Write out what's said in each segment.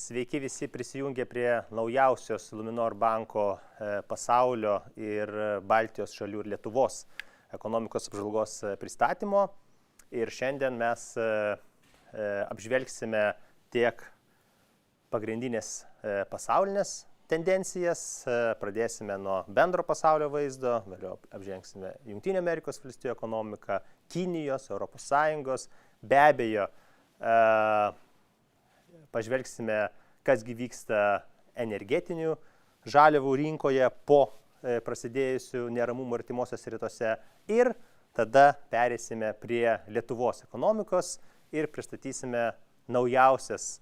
Sveiki visi prisijungę prie naujausios Luminor banko pasaulio ir Baltijos šalių ir Lietuvos ekonomikos apžvalgos pristatymo. Ir šiandien mes apžvelgsime tiek pagrindinės pasaulinės tendencijas, pradėsime nuo bendro pasaulio vaizdo, vėliau apžvelgsime Jungtinių Amerikos valstijų ekonomiką, Kinijos, Europos Sąjungos, be abejo, pažvelgsime, kasgi vyksta energetinių žaliavų rinkoje po prasidėjusių neramumų artimuosiuose rytuose ir tada perėsime prie Lietuvos ekonomikos ir pristatysime naujausias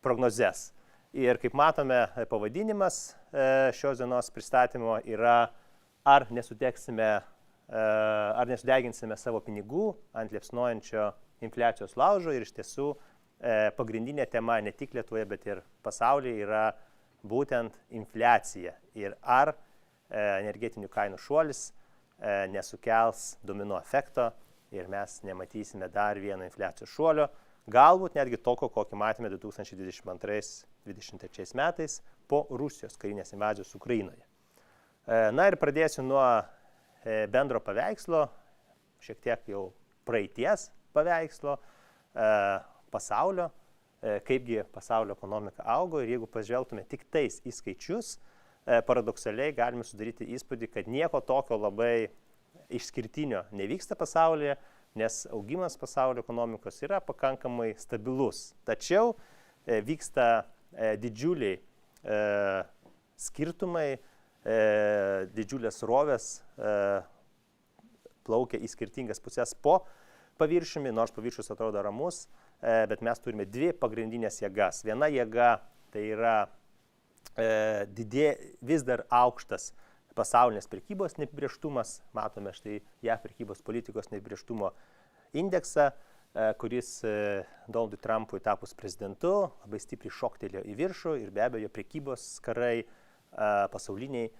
prognozes. Ir kaip matome, pavadinimas šios dienos pristatymo yra ar nesudeginsime savo pinigų ant liepsnojančio infliacijos laužo ir iš tiesų pagrindinė tema ne tik Lietuvoje, bet ir pasaulyje yra būtent infliacija ir ar energetinių kainų šuolis nesukels domino efekto ir mes nematysime dar vieno infliacijos šuolio, galbūt netgi tokio, kokį matėme 2022-2023 metais po Rusijos karinės invazijos Ukrainoje. Na ir pradėsiu nuo bendro paveikslo, šiek tiek jau praeities paveikslo, pasaulio, kaipgi pasaulio ekonomika augo ir jeigu pažvelgtume tik tais į skaičius, paradoksaliai galime sudaryti įspūdį, kad nieko tokio labai išskirtinio nevyksta pasaulyje, nes augimas pasaulio ekonomikos yra pakankamai stabilus. Tačiau vyksta didžiuliai skirtumai, didžiulės srovės plaukia į skirtingas pusės po paviršiumi, nors paviršius atrodo ramus, bet mes turime dvi pagrindinės jėgas. Viena jėga tai yra vis dar aukštas pasaulinės prekybos neapibrėžtumas. Matome štai JAV prekybos politikos neapibrėžtumo indeksą, kuris Donaldui Trumpui tapus prezidentu labai stipriai šoktelėjo į viršų ir be abejo prekybos karai pasauliniai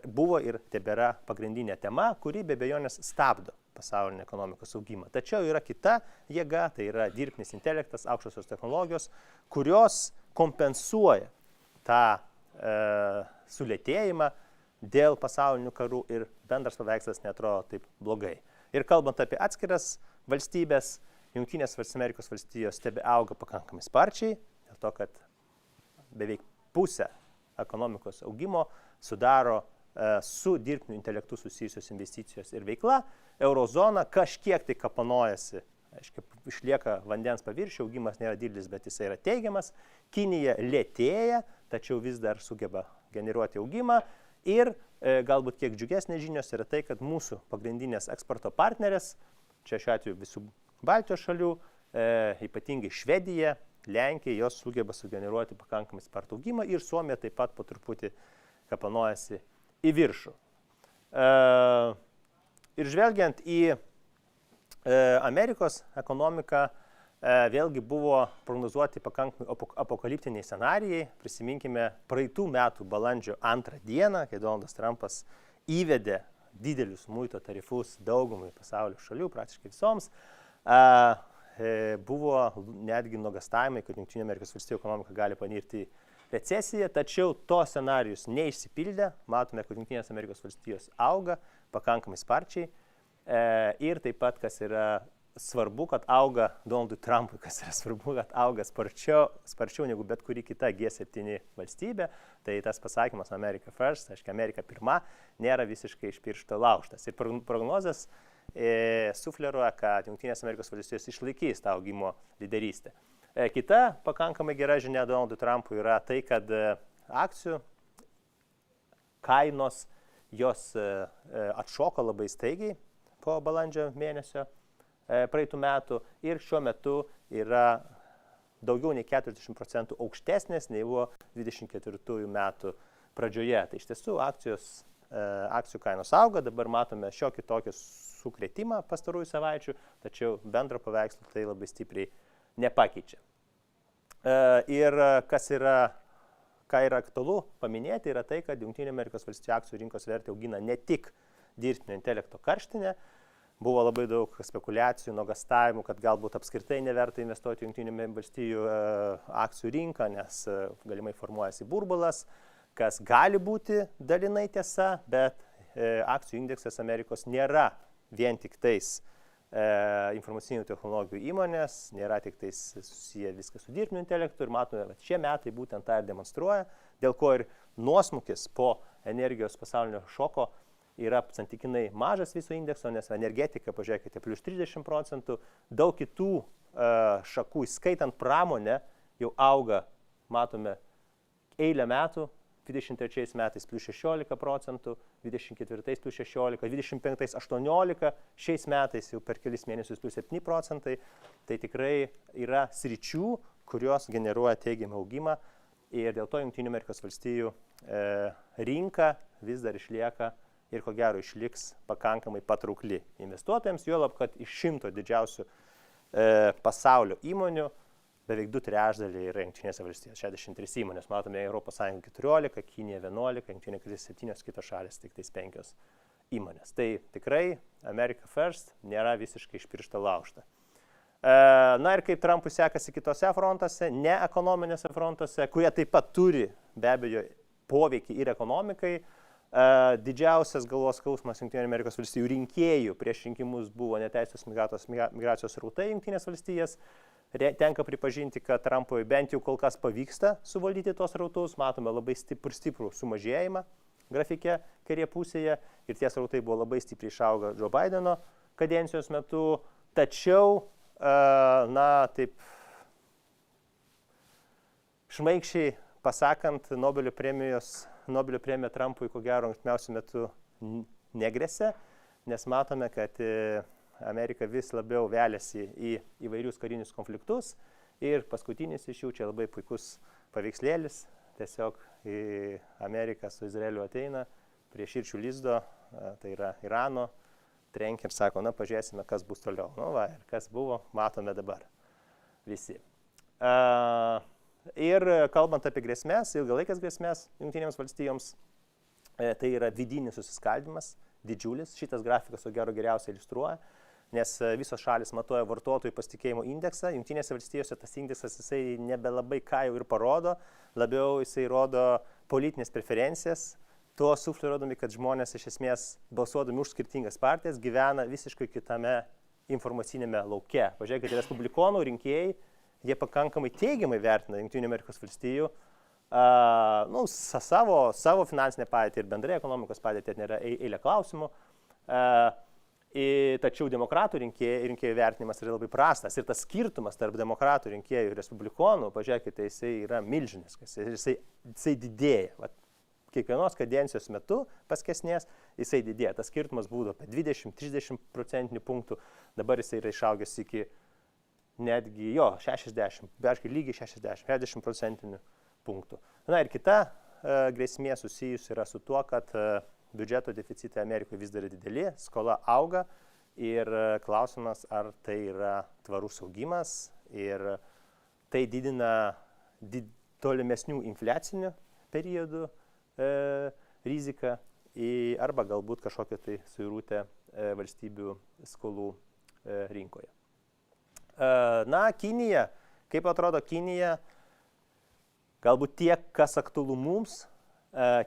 buvo ir tebėra pagrindinė tema, kuri be abejonės stabdo pasaulinį ekonomikos augimą. Tačiau yra kita jėga, tai yra dirbtinis intelektas, aukštosios technologijos, kurios kompensuoja tą sulėtėjimą dėl pasaulinių karų ir bendras paveikslas neatrodo taip blogai. Ir kalbant apie atskiras valstybės, Jungtinės Amerikos valstijos tebeauga pakankamai sparčiai, dėl to, kad beveik pusę ekonomikos augimo sudaro su dirbtiniu intelektu susijusios investicijos ir veikla. Eurozona kažkiek tai kapanojasi, išlieka vandens paviršių, augimas nėra didelis, bet jis yra teigiamas. Kinija lėtėja, tačiau vis dar sugeba generuoti augimą. Ir galbūt kiek džiugesnės žinios yra tai, kad mūsų pagrindinės eksporto partnerės, čia šiuo atveju visų Baltijos šalių, ypatingai Švedija, Lenkija, jos sugeba sugeneruoti pakankamai spartų augimą ir Suomija taip pat po truputį kapanojasi į viršų. Ir žvelgiant į Amerikos ekonomiką, vėlgi buvo prognozuoti pakankamai apokaliptiniai scenarijai. Prisiminkime praeitų metų balandžio 2 dieną, kai Donaldas Trumpas įvedė didelius muito tarifus daugumai pasaulio šalių, praktiškai visoms. Buvo netgi nuogąstavimai, kad Jungtinių Amerikos valstijų ekonomika gali panirti į recesiją, tačiau to scenarijus neišsipildė. Matome, kad Jungtinės Amerikos valstijos auga pakankamai sparčiai. Ir taip pat, kas yra svarbu, kad auga Donaldui Trumpui, kas yra svarbu, kad auga sparčiau negu bet kuri kita G7 valstybė. Tai tas pasakymas America First, aiškiai Amerika pirma, nėra visiškai iš piršto laužtas. Ir prognozės sufleruoja, kad Jungtinės Amerikos valstijos išlaikys tą augimo lyderystę. Kita pakankamai gera žinia Donaldui Trumpui yra tai, kad akcijų kainos jos atšoko labai staigiai po balandžio mėnesio praeitų metų ir šiuo metu yra daugiau nei 40% aukštesnės nei buvo 24 metų pradžioje. Tai iš tiesų akcijų kainos auga, dabar matome šiokį tokį sukrėtimą pastarųjų savaičių, tačiau bendro paveikslo tai labai stipriai nepakeičia. Ir ką yra aktualu paminėti, yra tai, kad Jungtinių Amerikos valstijų akcijų rinkos vertė augina ne tik dirbtinio intelekto karštinę, buvo labai daug spekulacijų, nuogąstavimų, kad galbūt apskritai neverta investuoti Jungtinių valstijų akcijų rinką, nes galimai formuojasi burbulas, kas gali būti dalinai tiesa, bet akcijų indeksas Amerikos nėra vien tik tais informacinių technologijų įmonės, nėra tik tais susiję viskas su dirbtiniu intelektu ir matome, kad šie metai būtent tą ir demonstruoja, dėl ko ir nuosmukis po energijos pasaulinio šoko yra santykinai mažas viso indekso, nes energetika, pažiūrėkite, plus 30%, daug kitų šakų, įskaitant pramonę, jau auga, matome, eilę metų, 23 metais plus 16%, 24 plus 16%, 25 18%, šiais metais jau per kelis mėnesius plus 7%, tai tikrai yra sričių, kurios generuoja teigiamą augimą ir dėl to Jungtinių Amerikos valstijų rinka vis dar išlieka ir ko gero išliks pakankamai patraukli investuotojams, juolab, kad iš 100 didžiausių pasaulio įmonių beveik 2/3 yra Jungtinėse valstijose, 63 įmonės, matome Europos Sąjungą 14, Kinija 11, Jungtinė karalystė 7, kitos šalys tik tais 5 įmonės. Tai tikrai America First nėra visiškai iš piršto laužta. Na ir kaip Trumpui sekasi kitose frontuose, ne ekonominėse frontuose, kurie taip pat turi be abejo poveikį ir ekonomikai. Didžiausias galvos skausmas Jungtinių Amerikos valstijų rinkėjų prieš rinkimus buvo neteisėtos migracijos srautai Jungtinės valstijas. Tenka pripažinti, kad Trumpui bent jau kol kas pavyksta suvaldyti tos srautus, matome labai stiprų sumažėjimą grafike kairėje pusėje ir tie srautai buvo labai stipriai išauga Joe Bideno kadencijos metu, tačiau, na, taip šmaikščiai pasakant, Nobelio premija Trumpui ko gero artimiausiu metu negresia, nes matome, kad Amerika vis labiau veliasi į įvairius karinius konfliktus ir paskutinis iš jų čia labai puikus paveikslėlis, tiesiog Amerika su Izraeliu ateina prie Širšių lizdo, tai yra Irano, trenkia ir sako, na pažiūrėsime, kas bus toliau. Nu va, ir kas buvo, matome dabar visi. Ir kalbant apie grėsmės, ilgalaikės grėsmės Jungtinėms valstijoms, tai yra vidinis susiskaldymas, didžiulis, šitas grafikas ko gero geriausiai iliustruoja, nes visos šalis matuoja vartotojų pasitikėjimo indeksą. Jungtinėse valstijose tas indeksas jisai nebelabai ką jau ir parodo, labiau jisai rodo politinės preferencijas, tuo sufleruodami, kad žmonės iš esmės balsuodami už skirtingas partijas gyvena visiškai kitame informacinėme lauke. Pažiūrėkite, respublikonų rinkėjai, jie pakankamai teigiamai vertina Jungtinių Amerikos valstijų savo finansinę padėtį ir bendrai ekonomikos padėtį, nėra eilė klausimų. Tačiau demokratų rinkėjų vertinimas yra labai prastas ir tas skirtumas tarp demokratų rinkėjų ir respublikonų, pažiūrėkite, jisai yra milžiniškas, jisai didėja. Vat, kiekvienos kadencijos metu paskesnės jisai didėja. Tas skirtumas būdavo apie 20-30% punktų, dabar jisai yra išaugęs iki netgi 60, beveik lygiai 60% punktų. Na ir kita grėsmė susijusi yra su tuo, kad biudžeto deficitai Amerikoje vis dar dideli, skola auga ir klausimas, ar tai yra tvarus augimas ir tai didina tolimesnių infliacinių periodų riziką arba galbūt kažkokią tai suirutę valstybių skolų rinkoje. Na, Kinija, kaip atrodo Kinija, galbūt tiek, kas aktualu mums,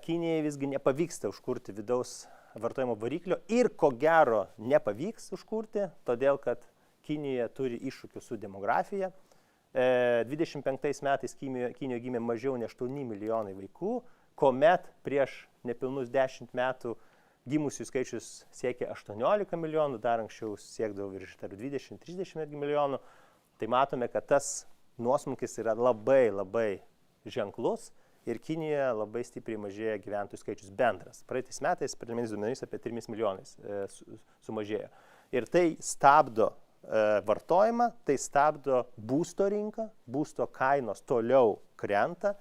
Kinijai visgi nepavyksta užkurti vidaus vartojimo variklio ir ko gero nepavyks užkurti, todėl kad Kinija turi iššūkių su demografija. 25 metais Kinijoje gimė mažiau nei 8 milijonai vaikų, kuomet prieš nepilnus 10 metų gimusių skaičius siekia 18 milijonų, dar anksčiau siekdavo virš 20-30 milijonų. Tai matome, kad tas nuosmukis yra labai ženklus. Ir Kinijoje labai stipriai mažėja gyventojų skaičius bendras. Praeitais metais, pirminiais duomenimis, apie 3 milijonais sumažėjo. Ir tai stabdo vartojimą, tai stabdo būsto rinką, būsto kainos toliau krenta,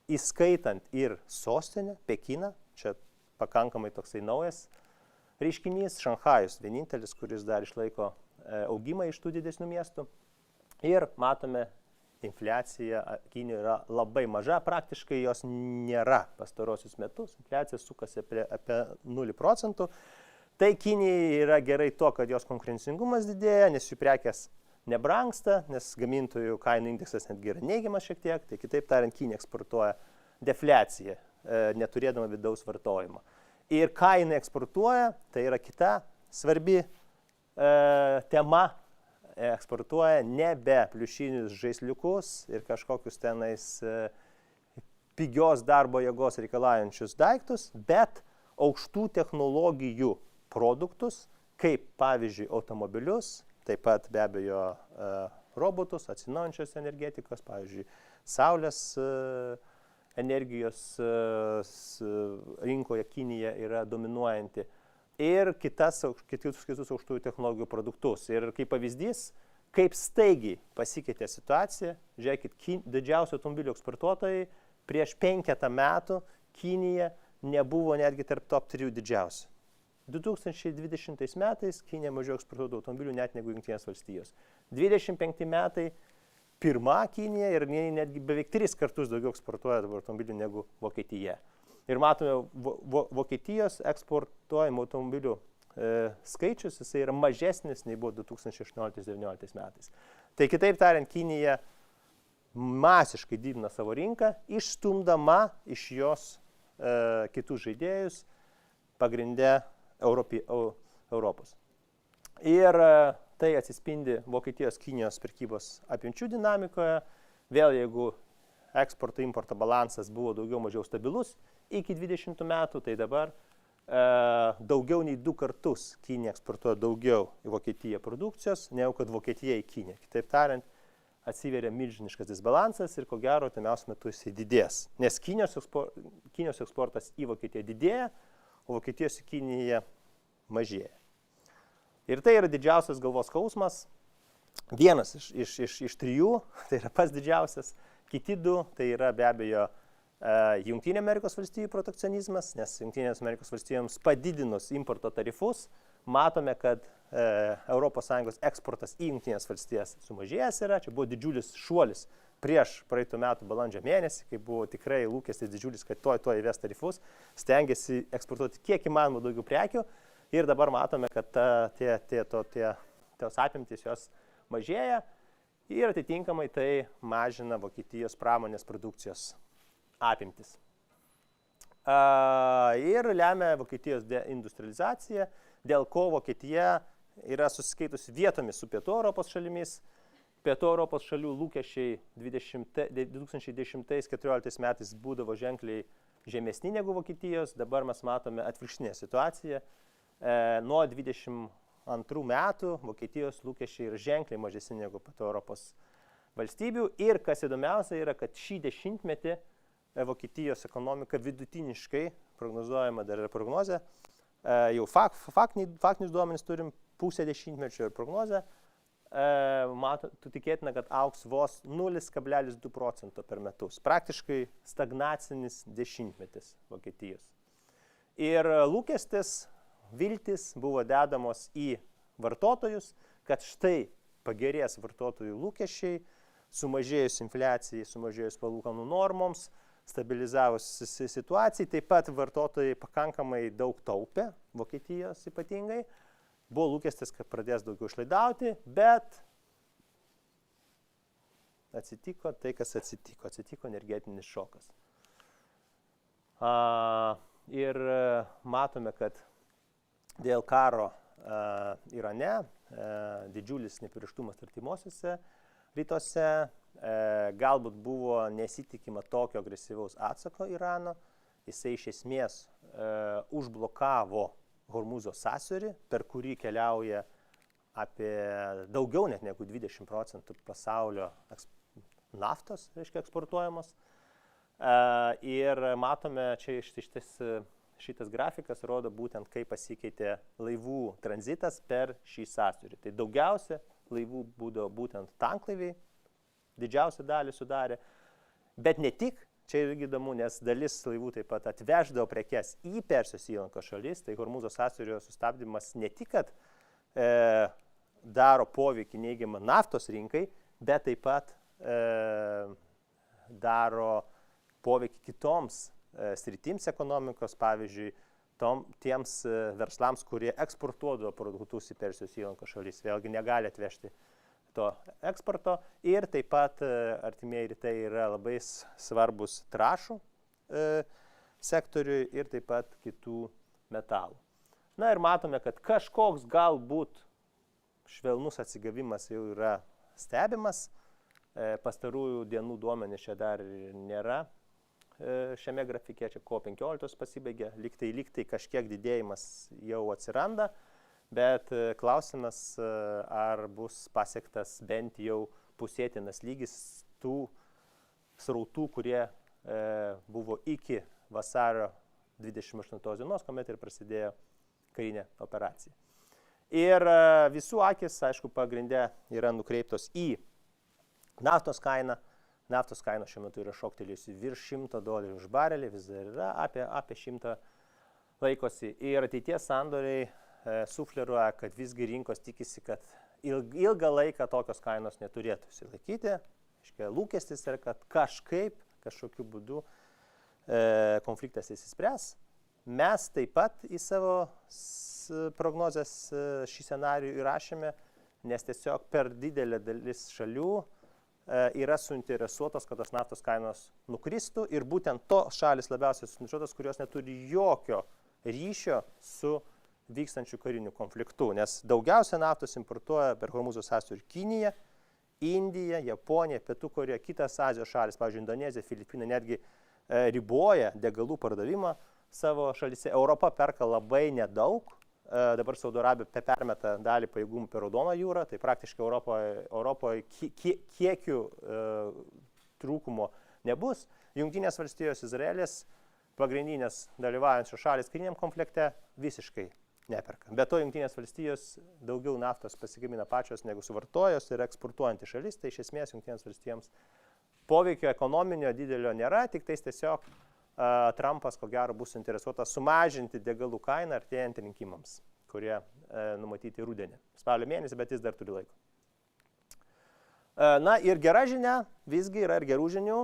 įskaitant ir sostinę, Pekiną, čia pakankamai toksai naujas reiškinys, Šanchajus vienintelis, kuris dar išlaiko augimą iš tų didesnių miestų. Ir matome, infliacija Kinijoje yra labai maža, praktiškai jos nėra pastarosius metus, infliacija sukasi apie 0%, Tai Kinijai yra gerai to, kad jos konkurencingumas didėja, nes jų prekės nebrangsta, nes gamintojų kainų indeksas netgi yra neigiamas šiek tiek, tai kitaip tariant, Kinija eksportuoja defliaciją, neturėdama vidaus vartojimo. Ir ką jinai eksportuoja, tai yra kita svarbi tema, eksportuoja nebe pliušinius žaisliukus ir kažkokius tenais pigios darbo jėgos reikalaujančius daiktus, bet aukštų technologijų produktus, kaip pavyzdžiui automobilius, taip pat be abejo robotus, atsinaujančios energetikos, pavyzdžiui, saulės energijos rinkoje Kinija yra dominuojanti ir kitus aukštųjų technologijų produktus. Ir kaip pavyzdys, kaip staigiai pasikeitė situacija, žiūrėkit, didžiausi automobilių eksportuotojai prieš 5 metų Kinija nebuvo netgi tarp top 3 didžiausių. 2020 metais Kinija mažiau eksportuotų automobilių net negu Jungtinės valstijos. 25 metai pirma Kinija ir netgi beveik 3 kartus daugiau eksportuoja automobilių negu Vokietija. Ir matome, Vokietijos eksportuojamų automobilių skaičius, jisai yra mažesnis nei buvo 2018-2019 metais. Tai kitaip tariant, Kinija masiškai didina savo rinką, išstumdama iš jos kitus žaidėjus pagrinde Europos. Ir tai atsispindi Vokietijos Kinijos prekybos apimčių dinamikoje. Vėl jeigu eksporto importo balansas buvo daugiau mažiau stabilus iki 20 metų, tai dabar daugiau nei 2 kartus Kinija eksportuoja daugiau į Vokietiją produkcijos, negu kad Vokietija į Kiniją. Kitaip tariant, atsiveria milžiniškas disbalansas ir ko gero artimiausiu metu jisai didės. Nes Kinijos eksportas į Vokietiją didėja, o Vokietijos į Kiniją mažėja. Ir tai yra didžiausias galvos skausmas. Vienas iš 3, tai yra pats didžiausias. Kiti 2, tai yra be abejo Jungtinių Amerikos valstijų protekcionizmas, nes Jungtinės Amerikos valstijoms padidinus importo tarifus, matome, kad ES eksportas į Jungtinės valstijas sumažėjęs yra. Čia buvo didžiulis šuolis prieš praeitų metų balandžio mėnesį, kai buvo tikrai lūkestis didžiulis, kad tuoj įves tarifus, stengiasi eksportuoti kiek įmanoma daugiau prekių ir dabar matome, kad tos apimtys jos mažėja ir atitinkamai tai mažina Vokietijos pramonės produkcijos apimtis. Ir lemia Vokietijos deindustrializacija, dėl ko Vokietija yra susikeitusi vietomis su Pietų Europos šalimis. Pietų Europos šalių lūkesčiai 2010-2014 metais būdavo ženkliai žemesni negu Vokietijos, dabar mes matome atvirkštinę situaciją. Nuo 22 metų Vokietijos lūkesčiai yra ženkliai mažesni negu Pietų Europos valstybių ir kas įdomiausia yra, kad šį dešimtmetį Vokietijos ekonomika vidutiniškai, prognozuojama dar yra prognozė, jau faktinius duomenys turim pusę dešimtmečio ir prognozę, tikėtina, kad augs vos 0,2% per metus. Praktiškai stagnacinis dešimtmetis Vokietijos. Ir lūkestis, viltis buvo dedamos į vartotojus, kad štai pagerės vartotojų lūkesčiai, sumažėjus infliacijai, sumažėjus palūkanų normoms, stabilizavus situacijai, taip pat vartotojai pakankamai daug taupė, Vokietijos ypatingai. Buvo lūkestis, kad pradės daugiau išlaidauti, bet atsitiko tai, kas atsitiko. Atsitiko energetinis šokas. Ir matome, kad dėl karo Irane didžiulis nepririštumas artimuosiuose rytuose, galbūt buvo nesitikima tokio agresyvaus atsako Irano. Jisai iš esmės užblokavo Hormūzo sąsiaurį, per kurį keliauja apie daugiau net negu 20% pasaulio naftos, reiškia, eksportuojamos. Ir matome, čia šitas grafikas rodo būtent, kaip pasikeitė laivų tranzitas per šį sąsiaurį. Tai daugiausia laivų būdavo būtent tanklaiviai, didžiausią dalį sudarė, bet ne tik. Čia irgi įdomu, nes dalis laivų taip pat atveždavo prekes į Persijos įlankos šalis, tai Hormūzo sąsiaurio sustabdymas ne tik, kad daro poveikį neigiamą naftos rinkai, bet taip pat daro poveikį kitoms sritims ekonomikos, pavyzdžiui, tiems verslams, kurie eksportuodavo produktus į Persijos įlankos šalis. Vėlgi negali atvežti to eksporto ir taip pat artimieji rytai yra labai svarbus trąšų sektoriui ir taip pat kitų metalų. Na ir matome, kad kažkoks galbūt švelnus atsigavimas jau yra stebimas. Pastarųjų dienų duomenys čia dar nėra. Šiame grafike čia kovo 15 pasibaigė, lygtai kažkiek didėjimas jau atsiranda, bet klausimas, ar bus pasiektas bent jau pusėtinas lygis tų srautų, kurie buvo iki vasario 28 dienos, kuomet ir prasidėjo karinė operacija. Ir visų akis, aišku, pagrinde yra nukreiptos į naftos kainą. Naftos kaina šiuo metu yra šoktelėjusi virš $100 už barelį, vis dar yra apie 100 laikosi. Ir ateities sandoriai sufleruoja, kad visgi rinkos tikisi, kad ilgą laiką tokios kainos neturėtų išsilaikyti. Lūkestis yra, kad kažkokiu būdu konfliktas įsispręs. Mes taip pat į savo prognozes šį scenarijų įrašėme, nes tiesiog per didelė dalis šalių yra suinteresuotos, kad tos naftos kainos nukristų ir būtent to šalis labiausiai suinteresuotos, kurios neturi jokio ryšio su vykstančiu kariniu konfliktu, nes daugiausia naftos importuoja per Hormūzo sąsiaurį Kinija, Indija, Japonija, Pietų Korėja, kitas Azijos šalis, pavyzdžiui, Indonezija, Filipinai netgi riboja degalų pardavimą savo šalyse. Europa perka labai nedaug. Dabar Saudo Arabija permeta dalį pajėgumų per Raudoną jūrą, tai praktiškai Europoje kiekių trūkumo nebus. Jungtinės valstijos, Izraelis, pagrindinės dalyvaujančios šalis kariniam konflikte visiškai neperka. Be to, Jungtinės valstijos daugiau naftos pasigamina pačios negu suvartojos ir eksportuojanti šalis, tai iš esmės Jungtinės valstijoms poveikio ekonominio didelio nėra, tik tais tiesiog Trumpas, ko gero, bus interesuotas sumažinti degalų kainą artėjant rinkimams, kurie numatyti rudenį. Spalio mėnesį, bet jis dar turi laiko. Na ir gera žinia, visgi yra ir gerų žinių.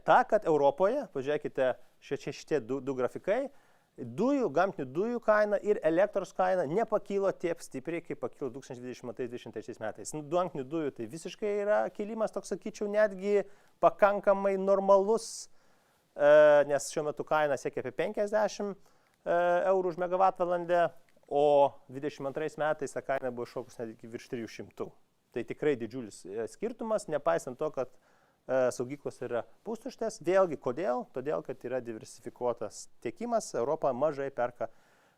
Ta, kad Europoje, pažiūrėkite, šitie du grafikai, gamtinių dujų kaina ir elektros kaina nepakilo tiek stipriai, kaip pakilo 2020-2023 metais. Gamtinių dujų tai visiškai yra kilimas, toks sakyčiau, netgi pakankamai normalus, nes šiuo metu kaina siekia apie 50 eurų už megavatvalandę, o 2022 metais ta kaina buvo šokus netgi virš 300. Tai tikrai didžiulis skirtumas, nepaisant to, kad saugyklos yra pustuštės. Vėlgi, kodėl? Todėl, kad yra diversifikuotas tiekimas. Europa mažai perka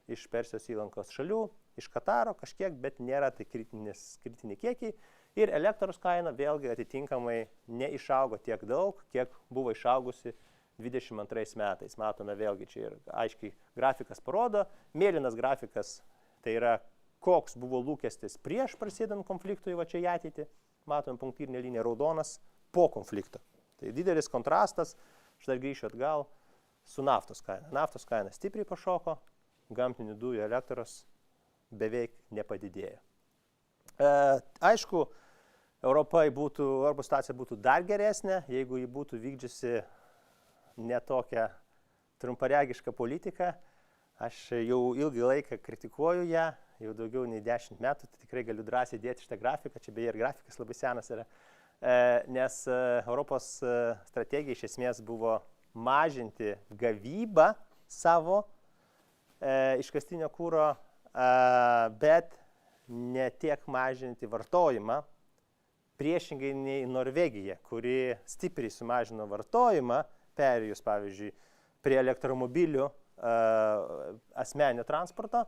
iš Persijos įlankos šalių, iš Kataro kažkiek, bet nėra tai kritiniai kiekiai. Ir elektros kaina vėlgi atitinkamai neišaugo tiek daug, kiek buvo išaugusi 2022 metais. Matome vėlgi, čia ir aiškiai grafikas parodo. Mėlynas grafikas tai yra, koks buvo lūkestis prieš prasidant konfliktui, va čia į ateitį. Matome punktyrinę liniją, raudonas po konflikto. Tai didelis kontrastas, aš dar grįšiu atgal, su naftos kaina. Naftos kaina stipriai pašoko, gamtinių dujų elektros beveik nepadidėjo. Aišku, Europos situacija būtų dar geresnė, jeigu ji būtų vykdžiusi netokią trumparegišką politiką. Aš jau ilgį laiką kritikuoju ją, jau daugiau nei 10 metų, tai tikrai galiu drąsiai dėti šitą grafiką, čia beje ir grafikas labai senas yra, nes Europos strategija iš esmės buvo mažinti gavybą savo iškastinio kuro, bet ne tiek mažinti vartojimą, priešingai nei Norvegija, kuri stipriai sumažino vartojimą, perėjus, pavyzdžiui, prie elektromobilių asmeninio transporto,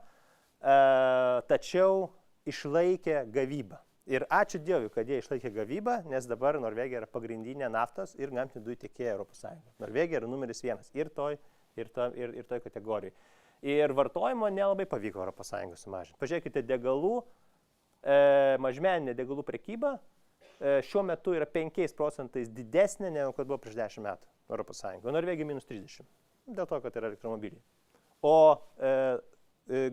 tačiau išlaikė gavybą. Ir ačiū Dievui, kad jie išlaikė gavybą, nes dabar Norvegija yra pagrindinė naftos ir gamtinių dujų tiekėja Europos Sąjungoje. Norvegija yra numeris 1 ir toj kategorijai. Ir vartojimo nelabai pavyko Europos Sąjungai sumažinti. Pažiūrėkite, degalų, mažmeninė degalų prekyba šiuo metu yra 5% didesnė, negu kad buvo prieš 10 metų Europos Sąjungoje. Norvegija minus 30, dėl to, kad yra elektromobiliai. O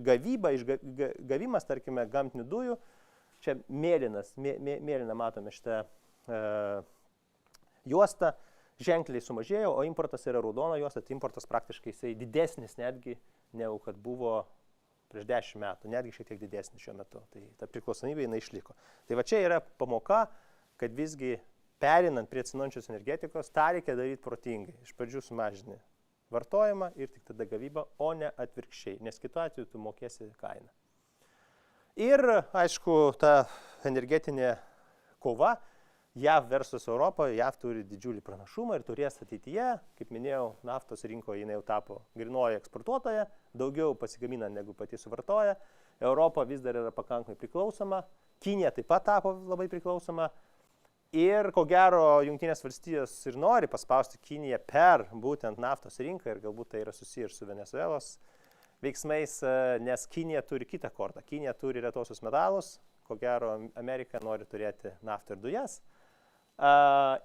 gavimas, tarkime, gamtinių dujų, čia mėlyna matome šitą juostą, ženkliai sumažėjo, o importas yra raudona juosta, tai importas praktiškai jisai didesnis netgi negu kad buvo prieš 10 metų, netgi šiek tiek didesnė šiuo metu. Tai ta priklausomybė jinai išliko. Tai va čia yra pamoka, kad visgi perinant prie atsinaujinančios energetikos, tą reikia daryti protingai. Iš pradžių sumažini vartojimą ir tik tada gavybą, o ne atvirkščiai, nes kitu atveju tu mokėsi kainą. Ir, aišku, ta energetinė kova, JAV versus Europą, JAV turi didžiulį pranašumą ir turės ateityje, kaip minėjau, naftos rinkoje jinai jau tapo grynoji eksportuotoja, daugiau pasigamina negu pati suvartoja, Europa vis dar yra pakankamai priklausoma, Kinija taip pat tapo labai priklausoma ir ko gero Jungtinės valstijos ir nori paspausti Kiniją per būtent naftos rinką ir galbūt tai yra susiję ir su Venezuelos veiksmais, nes Kinija turi kitą kortą, Kinija turi retosius metalus, ko gero Amerika nori turėti naftą ir dujas.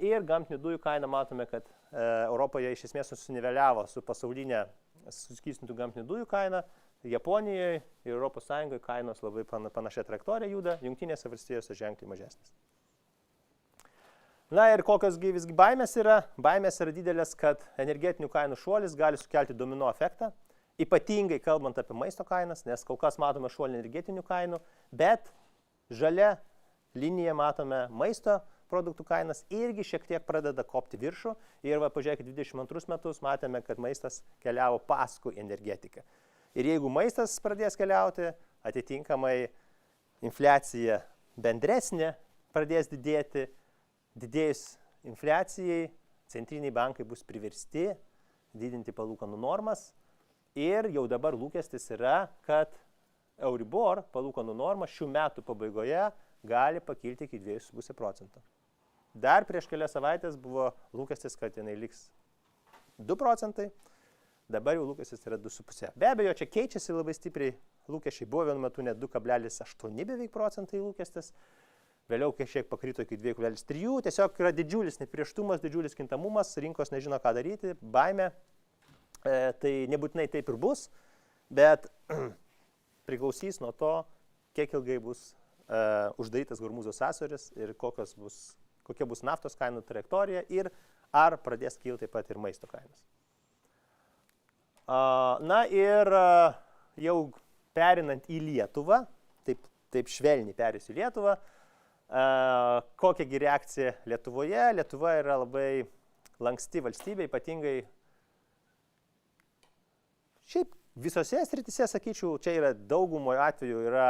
Ir gamtinių dujų kainą matome, kad Europoje iš esmės susiniveliavo su pasaulinė suskystintų gamtinių dujų kaina. Japonijoje ir Europos Sąjungoje kainos labai panašia trajektorija juda, Jungtinėse valstijose ženkliai mažesnis. Na ir kokios visgi baimės yra? Baimės yra didelės, kad energetinių kainų šuolis gali sukelti domino efektą, ypatingai kalbant apie maisto kainas, nes kol kas matome šuolį energetinių kainų, bet žalia linija matome maisto produktų kainas irgi šiek tiek pradeda kopti viršų ir pažiūrėkit, 22 metus matėme, kad maistas keliavo paskui energetiką. Ir jeigu maistas pradės keliauti, atitinkamai infliacija bendresnė pradės didėti, didėjus infliacijai, centriniai bankai bus priversti didinti palūkanų normas ir jau dabar lūkestis yra, kad Euribor palūkanų norma šių metų pabaigoje gali pakilti iki 2,5%. Dar prieš kelias savaitės buvo lūkestis, kad jinai liks 2%, dabar jau lūkestis yra 2,5%. Be abejo, čia keičiasi labai stipriai lūkesčiai, buvo vienu metu net 2,8 beveik procentai lūkestis, vėliau kažkiek pakrito iki 2,3, tiesiog yra didžiulis neprieštumas, didžiulis kintamumas, rinkos nežino ką daryti, baimė, tai nebūtinai taip ir bus, bet priklausys nuo to, kiek ilgai bus uždarytas Hormūzo sąsiauris ir kokia bus naftos kainų trajektorija ir ar pradės kilti taip pat ir maisto kainos. Na ir jau perinant į Lietuvą, taip švelniai perės į Lietuvą, kokiagi reakcija Lietuvoje. Lietuva yra labai lanksti valstybė, ypatingai šiaip visose srityse, sakyčiau, čia yra daugumoje atveju yra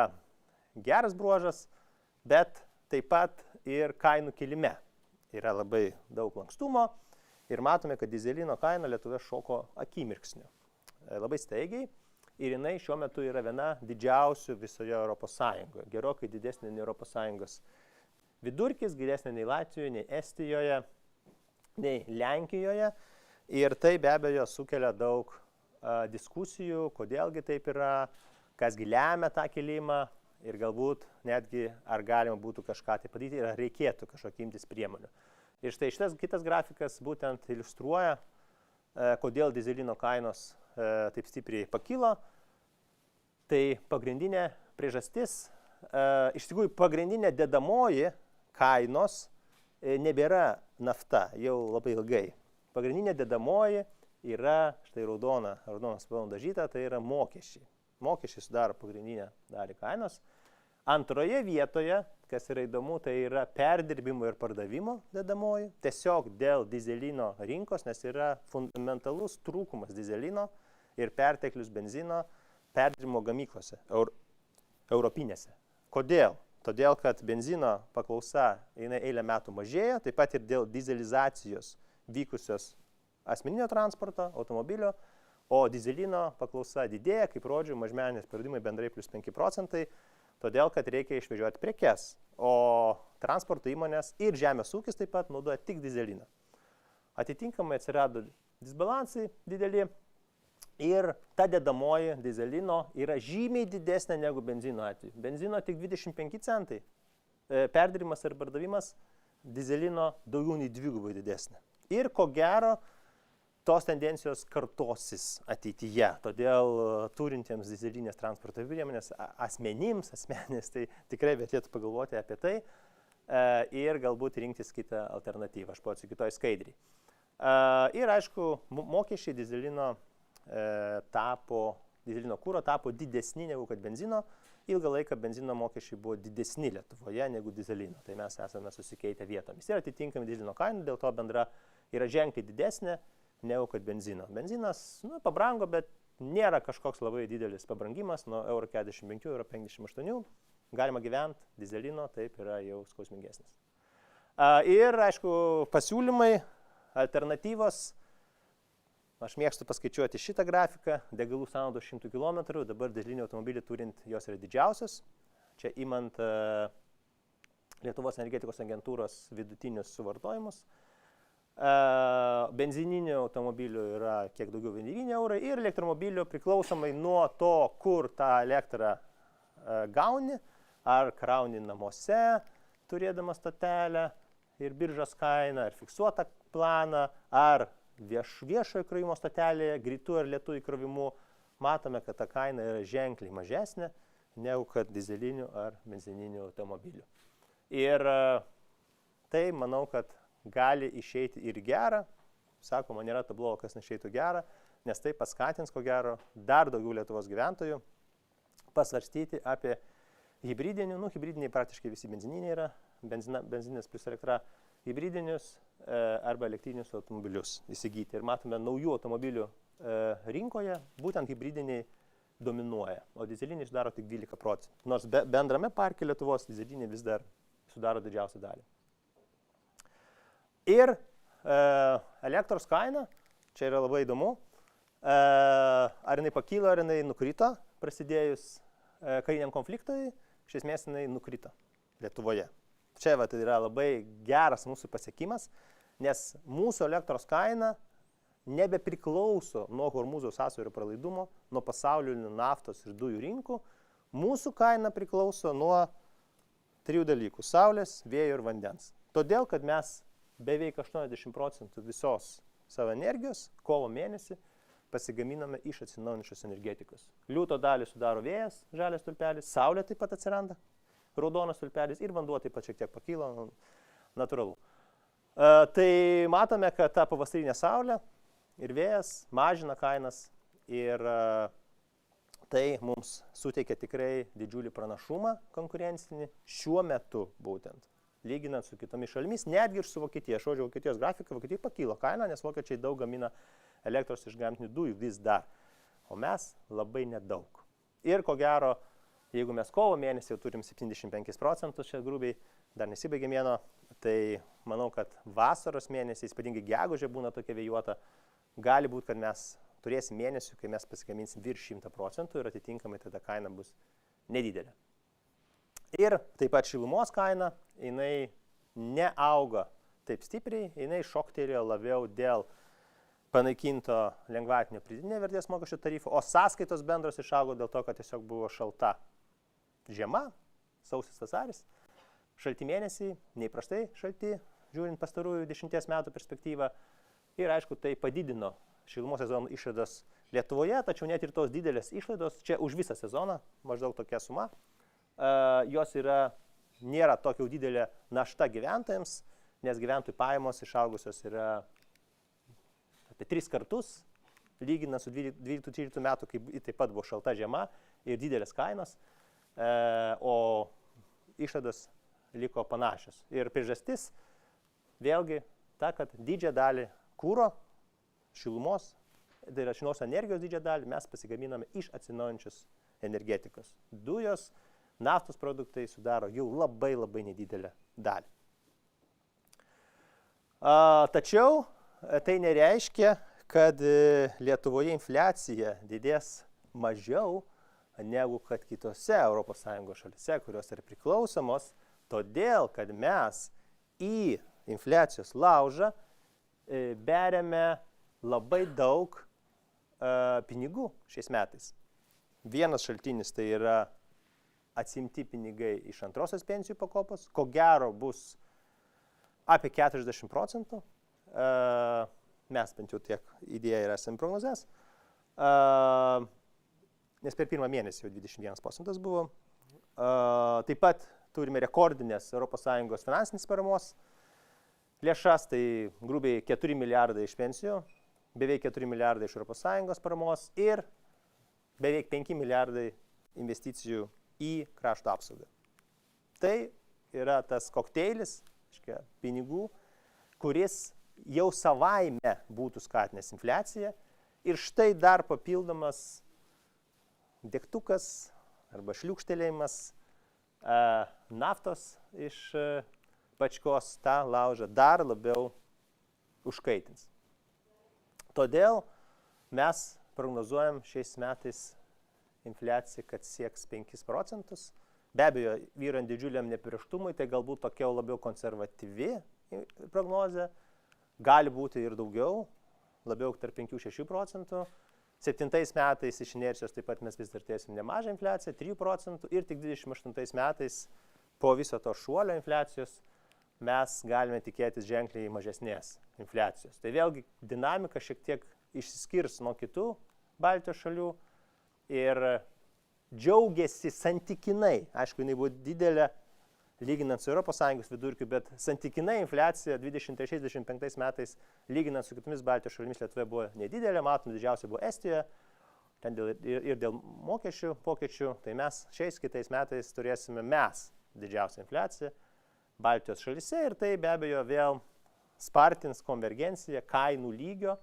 geras bruožas, bet taip pat ir kainų kilime yra labai daug lankstumo ir matome, kad dizelino kaina Lietuvoje šoko akimirksniu. Labai staigiai ir jinai šiuo metu yra viena didžiausių visoje Europos Sąjungoje, gerokai didesnė nei Europos Sąjungos vidurkis, didesnė nei Latvijoje, nei Estijoje, nei Lenkijoje ir tai be abejo sukelia daug diskusijų, kodėlgi taip yra, kasgi lemia tą kilimą ir galbūt netgi ar galima būtų kažką tai padaryti ir ar reikėtų kažkokį imtis priemonių. Ir štai šitas kitas grafikas būtent iliustruoja, kodėl dizelino kainos taip stipriai pakilo. Tai pagrindinė priežastis, iš tikrųjų pagrindinė dedamoji kainos nebėra nafta jau labai ilgai. Pagrindinė dedamoji yra štai raudonas spalva dažyta, tai yra mokesčiai. Mokesčiai sudaro pagrindinę dalį kainos. Antroje vietoje, kas yra įdomu, tai yra perdirbimo ir pardavimo dedamoji. Tiesiog dėl dizelino rinkos, nes yra fundamentalus trūkumas dizelino ir perteklius benzino perdirbimo gamyklose, europinėse. Kodėl? Todėl, kad benzino paklausa eilę metų mažėja, taip pat ir dėl dizelizacijos vykusios asmeninio transporto, automobilio, o dizelino paklausa didėja, kaip rodžiu, mažmeninės pardavimai bendrai plus 5%, todėl, kad reikia išvežioti prekes, o transporto įmonės ir žemės ūkis taip pat naudoja tik dizeliną. Atitinkamai atsirado disbalansai dideli ir ta dedamoji dizelino yra žymiai didesnė negu benzino atveju. Benzino tik 25 centai, perdirbimas ir pardavimas dizelino daugiau nei dvigubai didesnė. Ir ko gero, tos tendencijos kartosis ateityje, todėl turintiems dizelinės transporto priemonės asmenims, tai tikrai vertėtų pagalvoti apie tai ir galbūt rinktis kitą alternatyvą, aš pats kitoj skaidriai. Ir aišku, mokesčiai dizelino tapo dizelino kūro tapo didesni negu kad benzino. Ilgą laiką benzino mokesčiai buvo didesni Lietuvoje negu dizelino. Tai mes esame susikeitę vietomis. Ir atitinkami dizelino kaina, dėl to bendra yra ženkliai didesnė negu kad benzino. Benzinas pabrango, bet nėra kažkoks labai didelis pabrangimas nuo €45, €58. Galima gyventi, dizelino taip yra jau skausmingesnis. Ir, aišku, pasiūlymai, alternatyvos. Aš mėgstu paskaičiuoti šitą grafiką, degalų sąnaudos 100 km, dabar dizelinių automobilių turint jos yra didžiausios. Čia imant Lietuvos energetikos agentūros vidutinius suvartojimus. Benzininių automobilių yra kiek daugiau 9 eurai ir elektromobilių priklausomai nuo to, kur tą elektrą gauni, ar krauni namuose, turėdamas stotelę ir biržos kainą, ar fiksuotą planą, ar viešojo įkrovimo stotelėje, greitų ar lėtų įkrovimų, matome, kad ta kaina yra ženkliai mažesnė negu kad dizelinių ar benzininių automobilių. Ir tai, manau, kad gali išeiti ir gerą, sakoma, nėra to blogo, kas neišeitų gerą, nes tai paskatins, ko gero, dar daugiau Lietuvos gyventojų pasvarstyti apie hibridinių, hibridiniai praktiškai visi benzininiai yra, benzinas plus elektra, hibridinius arba elektrinius automobilius įsigyti. Ir matome naujų automobilių rinkoje, būtent hibridiniai dominuoja, o dizeliniai sudaro tik 12%. Nors bendrame parke Lietuvos dizeliniai vis dar sudaro didžiausią dalį. Ir elektros kaina, čia yra labai įdomu, ar jinai pakylo, ar jinai nukrito, prasidėjus kariniam konfliktui, iš esmės jinai nukrito Lietuvoje. Čia tai yra labai geras mūsų pasiekimas, nes mūsų elektros kaina nebepriklauso nuo Hormūzo sąsiaurio pralaidumo, nuo pasaulinių naftos ir dujų rinkų. Mūsų kaina priklauso nuo 3 dalykų – saulės, vėjo ir vandens. Todėl, kad mes beveik 80% visos savo energijos kovo mėnesį pasigaminame iš atsinaujinančios energetikos. Liūto dalį sudaro vėjas, žalias stulpelis, saulė taip pat atsiranda, raudonas stulpelis ir vanduo taip pat šiek tiek pakyla, natūralu. Tai matome, kad ta pavasarinė saulė ir vėjas mažina kainas ir tai mums suteikia tikrai didžiulį pranašumą konkurencinį šiuo metu būtent. Lyginant su kitomis šalimis, netgi ir su Vokietija. Aš rodžiau Vokietijos grafiką, Vokietijai pakylo kaina, nes vokiečiai daug gamina elektros iš gamtinių dujų vis dar, o mes labai nedaug. Ir ko gero, jeigu mes kovo mėnesį jau turim 75% čia grubiai, dar nesibaigė mėno, tai manau, kad vasaros mėnesiais, ypatingai gegužė būna tokia vėjuota, gali būti, kad mes turėsim mėnesių, kai mes pasigaminsim virš 100% ir atitinkamai tada kaina bus nedidelė. Ir taip pat šilumos kaina, jinai neauga taip stipriai, jinai šoktelėjo labiau dėl panaikinto lengvatinio pridėtinės vertės mokesčio tarifo, o sąskaitos bendros išaugo dėl to, kad tiesiog buvo šalta žiema, sausis vasaris, šalti mėnesiai, neįprastai šalti, žiūrint pastarųjų 10 metų perspektyvą. Ir aišku, tai padidino šilumos sezono išlaidas Lietuvoje, tačiau net ir tos didelės išlaidos, čia už visą sezoną, maždaug tokia suma, jos nėra tokia didelė našta gyventojams, nes gyventojų pajamos išaugusios yra apie 3 kartus, lyginant su 12-13 metų, kai taip pat buvo šalta žiema ir didelės kainos, o išlaidos liko panašios. Ir priežastis vėlgi ta, kad didžią dalį kūro, šilumos, tai yra šilumos energijos didžią dalį mes pasigaminame iš atsinaujinančios energetikos. Dujos, naftos produktai sudaro jau labai nedidelę dalį. Tačiau tai nereiškia, kad Lietuvoje infliacija didės mažiau negu kad kitose ES šalise, kurios yra priklausomos, todėl, kad mes į infliacijos laužą beriame labai daug pinigų šiais metais. Vienas šaltinis tai yra atsimti pinigai iš antrosios pensijų pakopos, ko gero bus apie 40%, mes bent jau tiek idėją ir esame prognozes, nes per pirmą mėnesį jau 21% buvo. Taip pat turime rekordinės ES finansinės paramos lėšas, tai grubiai 4 milijardai iš pensijų, beveik 4 milijardai iš ES paramos ir beveik 5 milijardai investicijų į krašto apsaugą. Tai yra tas kokteilis, pinigų, kuris jau savaime būtų skatinęs infliaciją ir štai dar papildomas degtukas arba šliūkštelėjimas naftos iš bačkos tą laužą dar labiau užkaitins. Todėl mes prognozuojam šiais metais infliaciją, kad sieks 5%. Be abejo, vyrant didžiuliam neapibrėžtumui, tai galbūt tokia labiau konservatyvi prognozė, gali būti ir daugiau, labiau tarp 5-6%. 7 metais iš inercijos taip pat mes vis dar turėsim nemažą infliaciją, 3% ir tik 28 metais po viso to šuolio infliacijos mes galime tikėtis ženkliai mažesnės infliacijos. Tai vėlgi dinamika šiek tiek išsiskirs nuo kitų Baltijos šalių ir džiaugiasi santykinai, aišku, jinai buvo didelė lyginant su ES vidurkiu, bet santykinai infliacija 23-25 metais lyginant su kitomis Baltijos šalimis Lietuvoje buvo nedidelė, matom, didžiausia buvo Estijoje, ten ir dėl mokesčių pokyčių, tai mes šiais kitais metais turėsime didžiausią infliaciją Baltijos šalyse ir tai be abejo vėl spartins konvergenciją kainų lygio,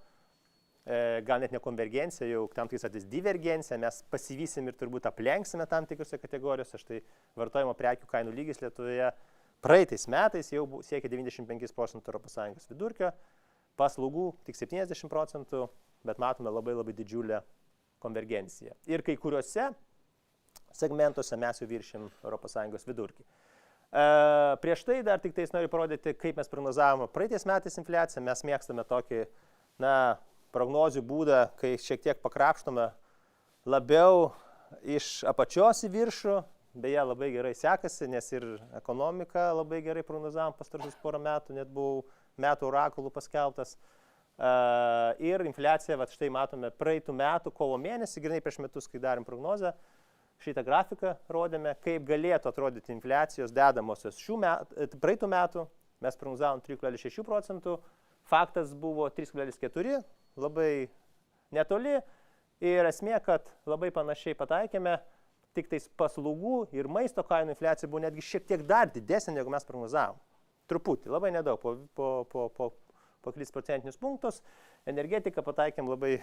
gal net ne konvergencija, jau tam tikras atvejais divergencija, mes pasivysim ir turbūt aplenksime tam tikrose kategorijose. Štai vartojimo prekių kainų lygis Lietuvoje praeitais metais jau siekia 95% ES vidurkio, paslaugų tik 70%, bet matome labai didžiulę konvergenciją. Ir kai kuriuose segmentuose mes jau viršim ES vidurkį. Prieš tai dar tik tais noriu parodyti, kaip mes prognozavome praeitais metais infliaciją. Mes mėgstame tokį, prognozių būdą, kai šiek tiek pakrapštome labiau iš apačios į viršų. Beje, labai gerai sekasi, nes ir ekonomika labai gerai prognozavom pastaruosius porą metų, net buvau metų orakulų paskelbtas. Ir infliacija, štai matome praeitų metų kovo mėnesį, grinai prieš metus, kai darėm prognozę, šitą grafiką rodėme, kaip galėtų atrodyti infliacijos dedamosios praeitų metų. Mes prognozavom 3,6%, faktas buvo 3,4%, labai netoli ir esmė, kad labai panašiai pataikėme, tik tais paslaugų ir maisto kainų infliacija buvo netgi šiek tiek dar didesnė, negu mes prognozavom. Truputį, labai nedaug, po kelis procentinius punktus. Energetiką pataikėm labai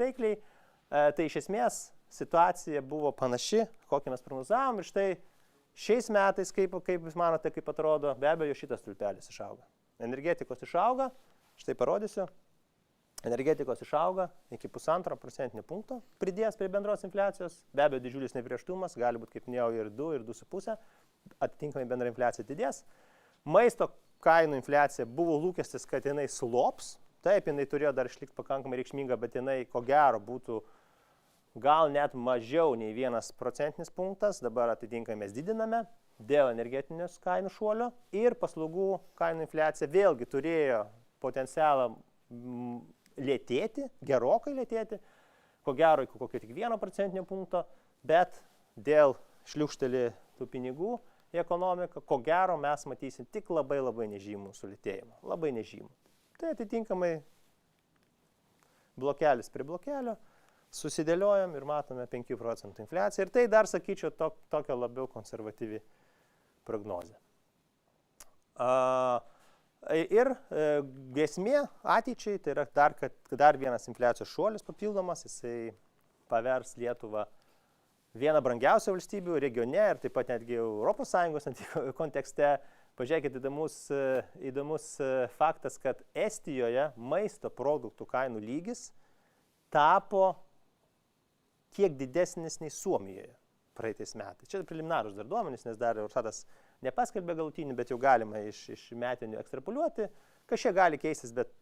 taikliai. Tai iš esmės situacija buvo panaši, kokią mes prognozavom ir štai šiais metais, kaip jūs manote, kaip atrodo, be abejo šitas stulpelis išauga. Energetikos išauga, štai parodysiu, energetikos išauga iki 1,5 procentinio punkto, pridės prie bendros infliacijos, be abejo didžiulis neapibrėžtumas, gali būti, kaip minėjau, ir 2, ir 2,5, atitinkamai bendra infliacija didės. Maisto kainų infliacija buvo lūkestis, kad jinai slops, taip, jinai turėjo dar išlikti pakankamai reikšminga, bet jinai ko gero būtų gal net mažiau nei 1 procentinis punktas, dabar atitinkamai mes didiname dėl energetinės kainų šuolio ir paslaugų kainų infliacija vėlgi turėjo potencialą lėtėti, gerokai lėtėti, ko gero iki kokio tik 1 procentinio punkto, bet dėl šliūkštelį tų pinigų į ekonomiką, ko gero mes matysim tik labai nežymų sulėtėjimą, labai nežymų. Tai atitinkamai blokelis prie blokelio, susidėliojam ir matome 5 procentų infliaciją ir tai dar, sakyčiau, tokia labiau konservatyvi prognozė. Ir grėsmė ateičiai, tai yra dar vienas infliacijos šuolis papildomas, jisai pavers Lietuvą vieną brangiausių valstybių regione ir taip pat netgi ES kontekste. Pažiūrėkit, įdomus faktas, kad Estijoje maisto produktų kainų lygis tapo kiek didesnis nei Suomijoje praeitais metais. Čia preliminarūs dar duomenys, nes dar Eurostatas nepaskelbė galutinių, bet jau galima iš metinių ekstrapoliuoti. Kažkiek gali keistis, bet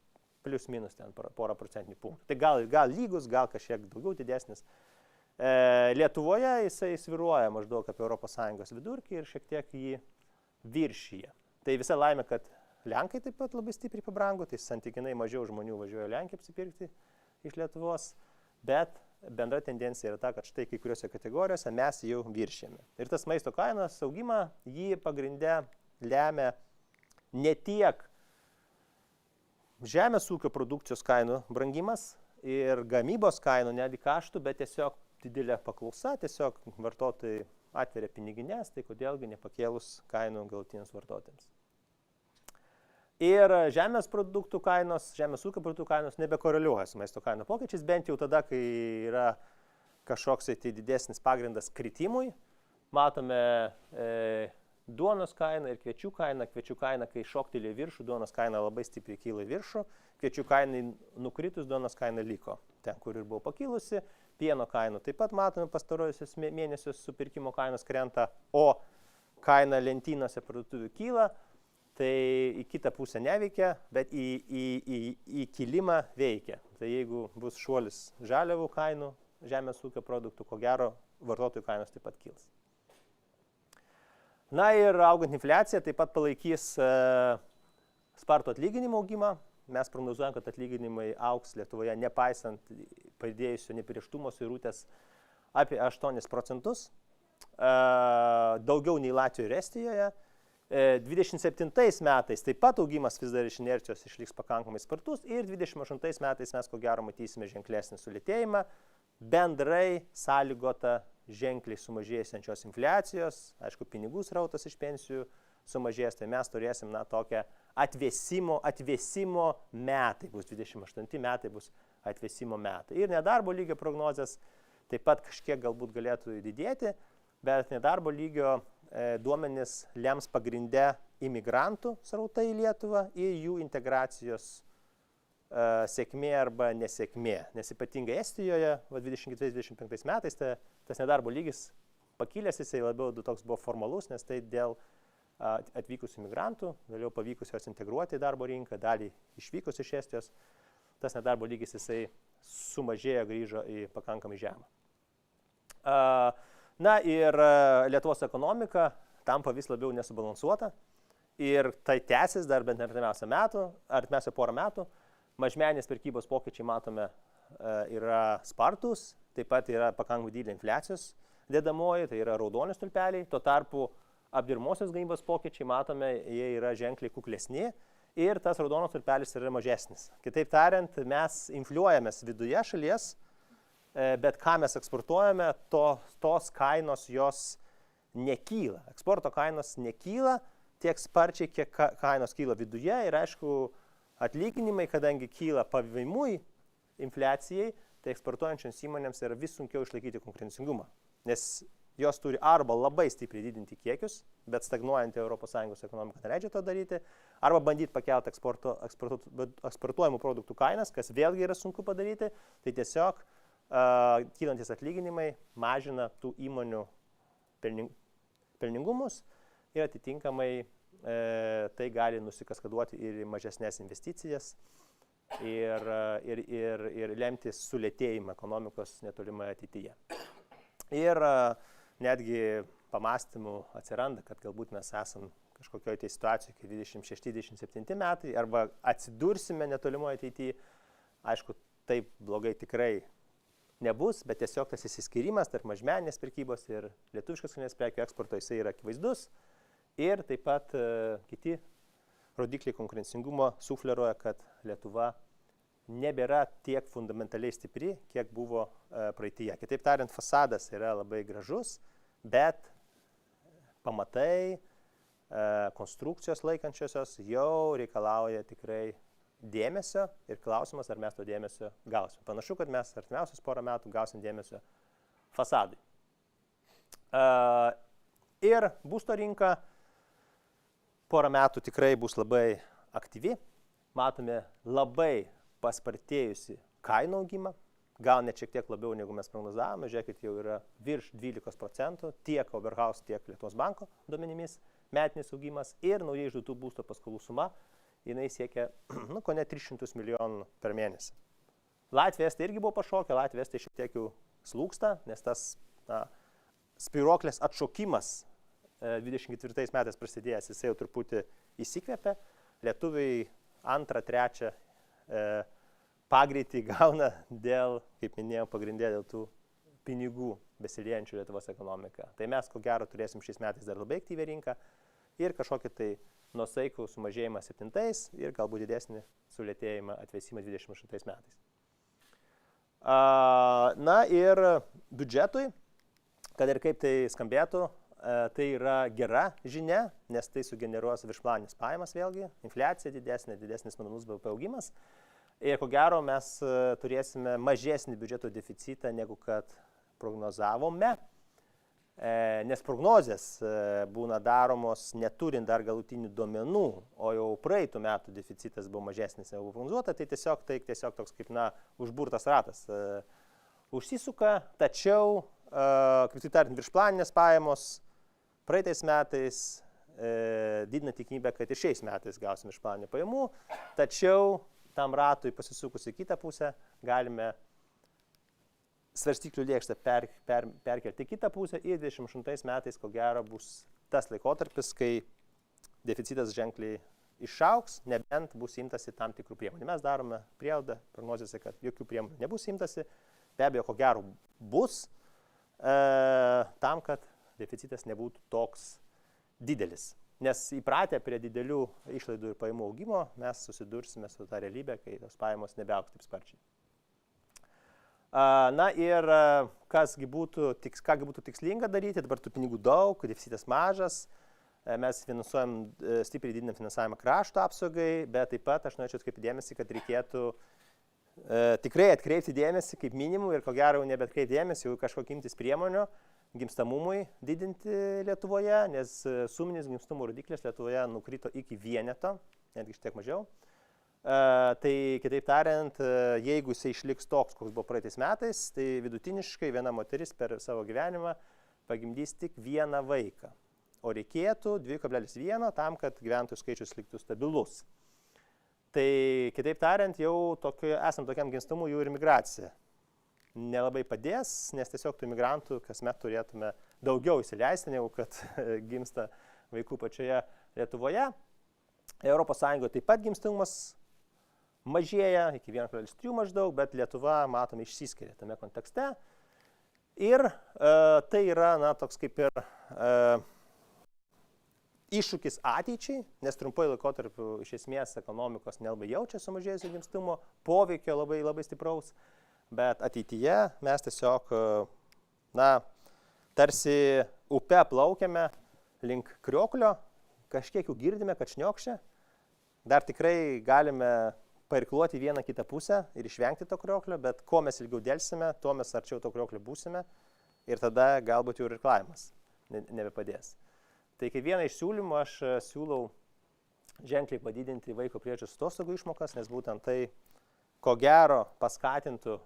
plius minus ten porą procentinių punktų. Tai gal lygus, gal kažkiek daugiau didesnis. Lietuvoje jisai svyruoja maždaug apie ES vidurkį ir šiek tiek jį viršyje. Tai visa laimė, kad Lenkai taip pat labai stipriai pabrango, tai santykinai mažiau žmonių važiuoja Lenkiją apsipirkti iš Lietuvos, bet bendra tendencija yra ta, kad štai kai kuriuose kategorijose mes jau viršėme. Ir tas maisto kainos augimą jį pagrindę lemia ne tiek žemės ūkio produkcijos kainų brangimas, ir gamybos kainų, netgi kaštų, bet tiesiog didelė paklausa, tiesiog vartotojai atveria piniginės, tai kodėlgi nepakėlus kainų galutiniams vartotojams. Ir žemės produktų kainos, žemės ūkio produktų kainos nebekoreliuoja su maisto kainų pokyčiais, bent jau tada, kai yra kažkoks tai didesnis pagrindas kritimui. Matome duonos kainą ir kviečių kainą, kai šoktelė viršų, duonos kaina labai stipriai kyla į viršų, kviečių kainai nukritus, duonos kaina liko ten, kur ir buvo pakilusi, pieno kainų taip pat matome pastaruosius mėnesius supirkimo kainos krenta, o kaina lentynose parduotuvių kyla. Tai į kitą pusę neveikia, bet į kilimą veikia. Tai jeigu bus šuolis žaliavų kainų, žemės ūkio produktų, ko gero, vartotojų kainos taip pat kils. Na ir augant infliacija taip pat palaikys spartų atlyginimų augimą. Mes prognozuojam, kad atlyginimai augs Lietuvoje, nepaisant padidėjusio neapibrėžtumo suirutės apie 8%, daugiau nei Latvijoje ir Estijoje. 27 metais taip pat augimas vis dar iš inercijos išliks pakankamai spartus ir 28 metais mes ko gero matysime ženklesnį sulėtėjimą, bendrai sąlygota ženkliai sumažėsiančios infliacijos, aišku, pinigų srautas iš pensijų sumažės, tai mes turėsim tokią atvėsimo metai, bus 28 metai, bus atvėsimo metai. Ir nedarbo lygio prognozės taip pat kažkiek galbūt galėtų didėti, bet nedarbo lygio duomenys lems pagrindę imigrantų srautai į Lietuvą ir jų integracijos sėkmė arba nesėkmė. Nes ypatingai Estijoje 24-25 metais tas nedarbo lygis pakilęs, jisai labiau toks buvo formalus, nes tai dėl atvykusių imigrantų, vėliau pavykus juos integruoti į darbo rinką, dalį išvykus iš Estijos, tas nedarbo lygis jisai sumažėjo, grįžo į pakankamai žemą. Na ir Lietuvos ekonomika tampa vis labiau nesubalansuota ir tai tęsis dar bent artimiausią porą metų. Mažmeninės prekybos pokyčiai matome yra spartus, taip pat yra pakankamai didelė infliacijos dedamoji, tai yra raudoni stulpeliai. Tuo tarpu apdirbamosios gamybos pokyčiai matome, jie yra ženkliai kuklesni ir tas raudonas stulpelis yra mažesnis. Kitaip tariant, mes infliuojamės viduje šalies, bet ką mes eksportuojame, tos kainos jos nekyla. Eksporto kainos nekyla tiek sparčiai, kiek kainos kyla viduje ir aišku, atlyginimai, kadangi kyla pavymui infliacijai, tai eksportuojančioms įmonėms yra vis sunkiau išlaikyti konkurencingumą, nes jos turi arba labai stipriai didinti kiekius, bet stagnuojantį ES ekonomiką neleidžia to daryti, arba bandyti pakelti eksportuojamų produktų kainas, kas vėlgi yra sunku padaryti, tai tiesiog kylantis atlyginimai mažina tų įmonių pelningumus ir atitinkamai tai gali nusikaskaduoti ir mažesnės investicijas ir lemti sulėtėjimą ekonomikos netolimoje ateityje. Ir netgi pamastymų atsiranda, kad galbūt mes esam kažkokioje tai situacijoje, kai 26-27 metai, arba atsidursime netolimoje ateityje. Aišku, taip blogai tikrai nebus, bet tiesiog tas įsiskyrimas tarp mažmeninės prekybos ir lietuviškos prekių eksporto jisai yra akivaizdus. Ir taip pat kiti rodikliai konkurencingumo sufleruoja, kad Lietuva nebėra tiek fundamentaliai stipri, kiek buvo praeityje. Kitaip tariant, fasadas yra labai gražus, bet pamatai, konstrukcijos laikančiosios jau reikalauja tikrai dėmesio ir klausimas, ar mes to dėmesio gausim. Panašu, kad mes artimiausius porą metų gausim dėmesio fasadui. Ir būsto rinka porą metų tikrai bus labai aktyvi. Matome labai paspartėjusi kainų augimą, gal net šiek tiek labiau negu mes prognozavome, žiūrėkit, jau yra virš 12% tiek Oberhaus, tiek Lietuvos banko duomenimis metinis augimas ir naujai išduotų būsto paskolų suma. Jinai siekia, ko ne 300 milijonų per mėnesį. Latvija Estija irgi buvo pašokę, Latvija Estija šiek tiek jau slūgsta, nes tas spyruoklės atšokimas 24 metais prasidėjęs, jisai jau truputį įsikvėpė. Lietuviai 2-3 pagreitį gauna dėl, kaip minėjau, pagrindė dėl tų pinigų besiliejančių Lietuvos ekonomiką. Tai mes, ko gero, turėsim šiais metais dar labai aktyvią rinką ir kažkokį tai nuosaikų sumažėjimą 7 ir galbūt didesnį sulėtėjimą atvėsimą 28 metais. Na ir biudžetui, kad ir kaip tai skambėtų, tai yra gera žinia, nes tai sugeneruos viršplaninės pajamas vėlgi, infliacija didesnis nominalus BVP augimas. Ir ko gero mes turėsime mažesnį biudžeto deficitą, negu kad prognozavome, nes prognozės būna daromos neturint dar galutinių duomenų, o jau praeitų metų deficitas buvo mažesnis negu prognozuota, tai tiesiog toks kaip užburtas ratas užsisuka, tačiau, kaip tai tariant, viršplaninės pajamos praeitais metais didina tikimybę, kad ir šiais metais gausim viršplaninių pajamų, tačiau tam ratui pasisukus į kitą pusę galime svarstyklių lėkštę perkelti į kitą pusę ir 28 metais, ko gero, bus tas laikotarpis, kai deficitas ženkliai išauks, nebent bus imtasi tam tikrų priemonių. Mes darome prielaidą prognozėse, kad jokių priemonių nebus imtasi, be abejo, ko gero bus, tam, kad deficitas nebūtų toks didelis. Nes įpratę prie didelių išlaidų ir pajamų augimo, mes susidursime su tą realybę, kai tos pajamos nebeaugs taip sparčiai. Na ir kągi būtų tikslinga daryti, dabar tų pinigų daug, deficitas mažas, mes finansuojam, stipriai didinam finansavimą krašto apsaugai, bet taip pat aš norėčiau atkreipti dėmesį, kad reikėtų tikrai atkreipti dėmesį kaip minimum ir ko gero nebetkreipti dėmesį, jau kažkokį imtis priemonių gimstamumui didinti Lietuvoje, nes suminis gimstamumo rodiklis Lietuvoje nukrito iki vieneto, netgi šiek tiek mažiau. Tai kitaip tariant, jeigu jisai išliks toks, koks buvo praeitais metais, tai vidutiniškai viena moteris per savo gyvenimą pagimdys tik vieną vaiką, o reikėtų 2,1 tam, kad gyventojų skaičius liktų stabilus. Tai kitaip tariant, jau esant tokiam gimstamui, jau ir migracija nelabai padės, nes tiesiog tų imigrantų kasmet turėtume daugiau įsileisti, negu kad gimsta vaikų pačioje Lietuvoje. Europos Sąjungoje taip pat gimstamumas mažėja iki 1,3 maždaug, bet Lietuva, matome, išsiskiria tame kontekste. Ir tai yra, toks kaip ir iššūkis ateičiai, nes trumpai laikotarpiu iš esmės ekonomikos nelabai jaučia sumažėjusio gimstamumo, poveikio labai stipraus, bet ateityje mes tiesiog, tarsi upe plaukiame link krioklio, kažkiek jų girdime, kad šniokščia, dar tikrai galime pairkluoti vieną kitą pusę ir išvengti to krioklio, bet kuo mes ilgiau delsime, tuo mes arčiau to krioklio būsime ir tada galbūt jau ir irklavimas nebepadės. Tai kaip vieną iš siūlymų aš siūlau ženkliai padidinti vaiko priežiūros atostogų išmokas, nes būtent tai, ko gero, paskatintų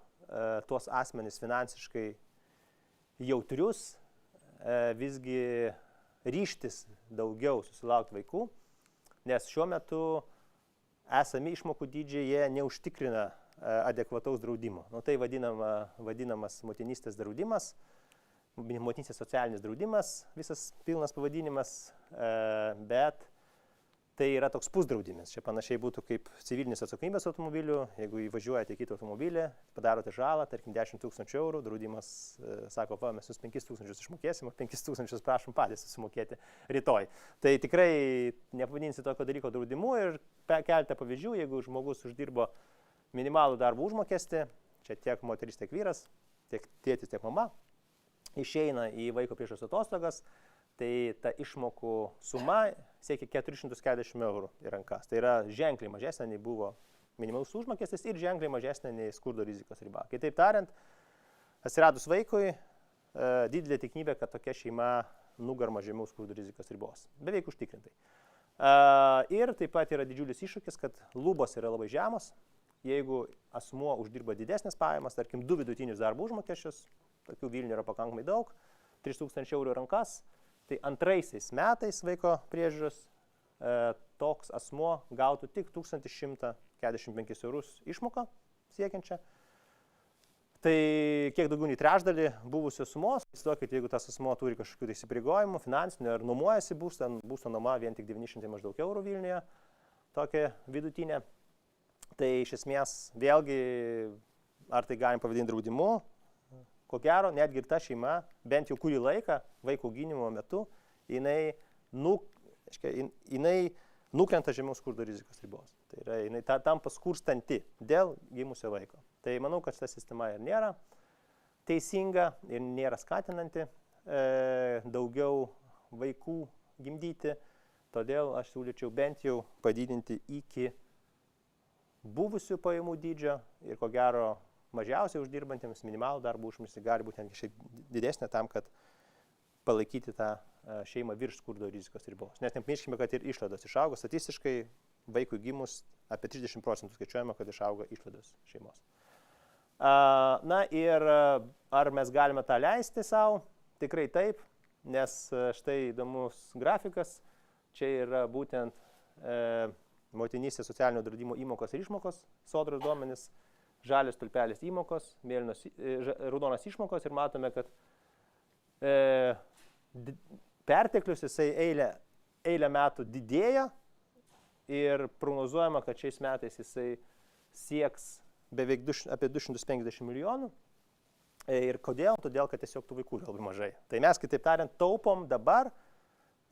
tuos asmenis finansiškai jautrius, visgi ryžtis daugiau susilaukti vaikų, nes šiuo metu esami išmokų dydžiai jie neužtikrina adekvataus draudimo. Tai vadinamas motinystės draudimas, motinystės socialinis draudimas, visas pilnas pavadinimas, bet tai yra toks pusdraudimis. Čia panašiai būtų kaip civilinės atsakomybės automobilių. Jeigu įvažiuojate į kitą automobilį, padarote žalą, tarkim 10 000 eurų, draudimas sako, mes jūs 5 000 išmokėsim, o 5 000 prašom patys susimokėti rytoj. Tai tikrai nepavadinsi tokio dalyko draudimu ir keletą pavyzdžių, jeigu žmogus uždirbo minimalų darbo užmokestį, čia tiek moteris, tiek vyras, tiek tėtis, tiek mama, išeina į vaiko priežiūros atostogas, tai ta išmokų suma siekia 440 eurų į rankas. Tai yra ženkliai mažesnė nei buvo minimalus užmokestis ir ženkliai mažesnė nei skurdo rizikos riba. Kitaip tariant, atsiradus vaikui, didelė tikimybė, kad tokia šeima nugarma žemiau skurdo rizikos ribos. Beveik užtikrintai. Ir taip pat yra didžiulis iššūkis, kad lubos yra labai žemos. Jeigu asmuo uždirba didesnės pajamas, tarkim 2 vidutinius darbo užmokesčius, tokių Vilniuje yra pakankamai daug, 3000 eurų į rankas, tai antraisiais metais vaiko priežiūros toks asmuo gautų tik 1145 eurus išmoką siekiančią. Tai kiek daugiau nei trečdalį buvusios sumos, įsivaizduokit, jeigu tas asmuo turi kažkokių įsipareigojimų finansinių ar nuomojasi būsto nuoma vien tik 900 maždaug eurų Vilniuje, tokia vidutinė. Tai iš esmės vėlgi, ar tai galim pavadinti draudimu, ko gero, netgi ir ta šeima, bent jau kurį laiką vaiko auginimo metu, jinai nukrenta žemiau skurdo rizikos ribos. Tai yra, jinai tampa skurstanti dėl gimusio vaiko. Tai manau, kad šita sistema ir nėra teisinga ir nėra skatinanti daugiau vaikų gimdyti. Todėl aš siūlyčiau bent jau padidinti iki buvusių pajamų dydžio ir ko gero mažiausiai uždirbantiems minimalų darbo užmokestį gali būti netgi šiek didesnė tam, kad palaikyti tą šeimą virš skurdo rizikos ribos. Nes nepamirškime, kad ir išlaidos išaugo. Statistiškai vaikui gimus apie 30% skaičiuojama, kad išauga išlaidos šeimos. Na ir ar mes galime tą leisti savo? Tikrai taip, nes štai įdomus grafikas. Čia yra būtent motinystės socialinio draudimo įmokos ir išmokos, sodros duomenys, žalias stulpelis įmokos, raudonas išmokos ir matome, kad perteklius jisai eilę metų didėja ir prognozuojama, kad šiais metais jisai sieks beveik apie 250 milijonų. Ir kodėl? Todėl, kad tiesiog tų vaikų labai mažai. Tai mes, kitaip tariant, taupom dabar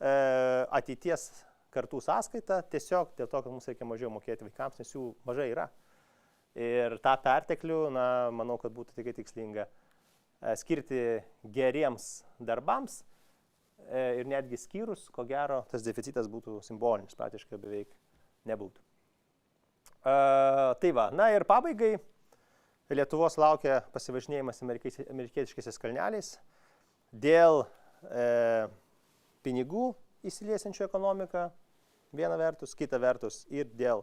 ateities kartų sąskaitą tiesiog dėl to, kad mums reikia mažiau mokėti vaikams, nes jų mažai yra. Ir tą perteklių, manau, kad būtų tikrai tikslinga skirti geriems darbams ir netgi skyrus, ko gero, tas deficitas būtų simbolinis, praktiškai beveik nebūtų. Tai va, na ir pabaigai Lietuvos laukia pasivažinėjimas amerikietiškais kalneliais dėl pinigų įsiliesančių ekonomiką, viena vertus, kita vertus ir dėl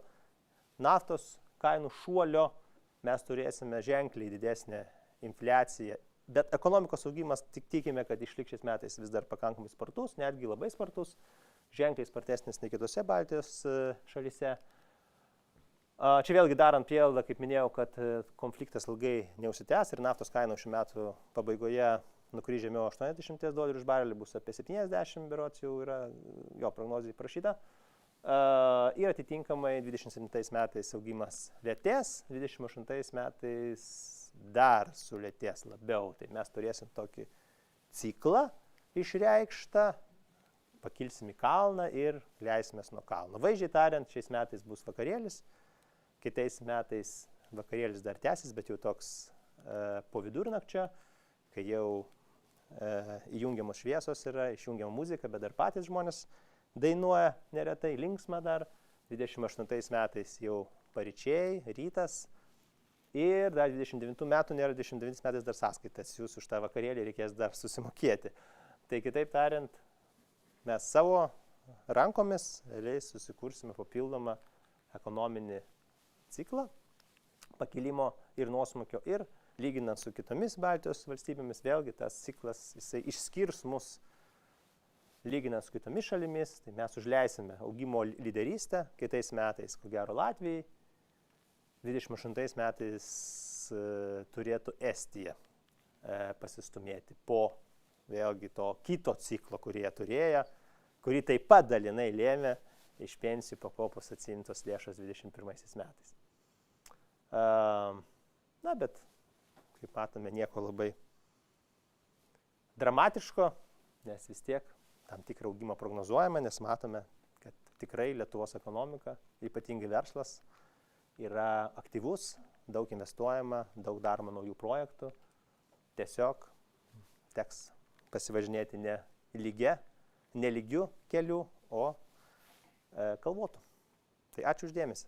naftos kainų šuolio mes turėsime ženkliai didesnę infliaciją, bet ekonomikos augimas tikime, kad išliks šiais metais vis dar pakankamai spartus, netgi labai spartus, ženkliai spartesnis nei kitose Baltijos šalyse. Čia vėlgi darant prielaidą, kaip minėjau, kad konfliktas ilgai neužsitęs ir naftos kainos šių metų pabaigoje nukris žemiau $80 už barelį, bus apie 70 berods jau yra jo prognozijai prašyta. Ir atitinkamai 27 metais augimas lėtės, 28 metais dar sulėtės labiau. Tai mes turėsim tokį ciklą išreikštą, pakilsim į kalną ir leisimės nuo kalno. Vaizdžiai tariant, šiais metais bus vakarėlis, kitais metais vakarėlis dar tęsis, bet jau toks po vidurnakčio, kai jau įjungiamos šviesos yra, išjungiama muzika, bet dar patys žmonės dainuoja neretai, linksma dar. 28 metais jau paryčiai, rytas ir dar 29 metų nėra, 29 metais dar sąskaitas, jūs už tą vakarėlį reikės dar susimokėti. Tai kitaip tariant, mes savo rankomis realiai susikursime papildomą ekonominį ciklą, pakilimo ir nuosmukio ir lyginant su kitomis Baltijos valstybėmis, vėlgi tas ciklas jisai išskirs mus lyginant su kitomis šalimis, tai mes užleisime augimo lyderystę, kitais metais, ko gero Latvijai, 28 metais turėtų Estija pasistumėti po vėlgi to kito ciklo, kurį jie turėjo, kurį taip pat dalinai lėmė iš pensijų pakopos atsiimtos lėšos 21 metais. Na, bet kaip matome, nieko labai dramatiško, nes vis tiek tam tikrą augimą prognozuojame, nes matome, kad tikrai Lietuvos ekonomika, ypatingai verslas, yra aktyvus, daug investuojama, daug daroma naujų projektų. Tiesiog teks pasivažinėti ne lygiu keliu, o kalvotų. Tai ačiū uždėmesi.